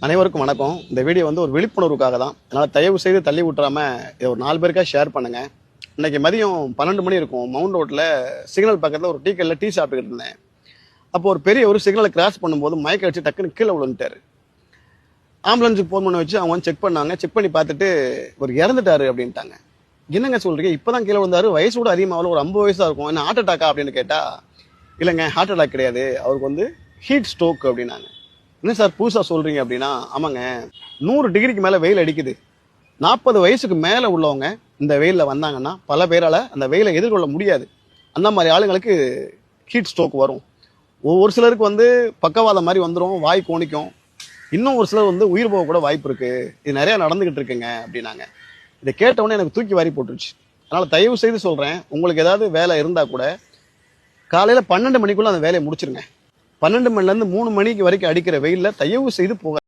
அனைவருக்கும் வணக்கம். இந்த வீடியோ வந்து ஒரு விழிப்புணர்வுக்காக தான். அதனால் தயவு செய்து தள்ளி விட்டுறாம இதை ஒரு 4 பேருக்கா ஷேர் பண்ணுங்க. இன்னைக்கு மதியம் 12 மணி இருக்கும். மவுண்ட் ரோட்டில் சிக்னல் பக்கத்தில் ஒரு டீ கடையில் டீ சாப்பிட்டுக்கிட்டு இருந்தேன். அப்போ ஒரு பெரிய ஒரு சிக்னலை கிராஸ் பண்ணும்போது மயக்க அடிச்சு டக்குன்னு கீழே விழுந்துட்டாரு. ஆம்புலன்ஸுக்கு ஃபோன் பண்ண வச்சு அவங்க வந்து செக் பண்ணாங்க. செக் பண்ணி பார்த்துட்டு ஒரு இறந்துட்டாரு அப்படின்ட்டாங்க. என்னங்க சொல்றீங்க? இப்போதான் கீழே விழுந்தாரு, வயசு கூட அதிகமாக ஒரு 50 வயசா இருக்கும், என்ன ஹார்ட் அட்டாக்கா அப்படின்னு கேட்டா, இல்லைங்க ஹார்ட் அட்டாக் கிடையாது, அவருக்கு வந்து ஹீட் ஸ்ட்ரோக் அப்படின்னாங்க. என்ன சார் புதுசாக சொல்கிறீங்க அப்படின்னா, ஆமாங்க 100 டிகிரிக்கு மேலே வெயில் அடிக்குது. 40 வயசுக்கு மேலே உள்ளவங்க இந்த வெயிலில் வந்தாங்கன்னா பல பேரால் அந்த வெயிலை எதிர்கொள்ள முடியாது. அந்த மாதிரி ஆளுங்களுக்கு ஹீட் ஸ்ட்ரோக் வரும். ஒரு சிலருக்கு வந்து பக்கவாதம் மாதிரி வந்துடும், வாய் கோணிக்கும். இன்னும் ஒரு சிலர் வந்து உயிர் போக கூட வாய்ப்பு இருக்குது. இது நிறையா நடந்துக்கிட்டு இருக்குங்க அப்படின்னாங்க. இதை கேட்டவுடனே எனக்கு தூக்கி வாரி போட்டுருச்சு. அதனால் தயவு செய்து சொல்கிறேன், உங்களுக்கு ஏதாவது வேலை இருந்தால் கூட காலையில் 12 மணிக்குள்ளே அந்த வேலையை முடிச்சிருங்க. 12 மணிலேருந்து 3 மணிக்கு வரைக்கும் அடிக்கிற வெயிலில் தயவு செய்து போக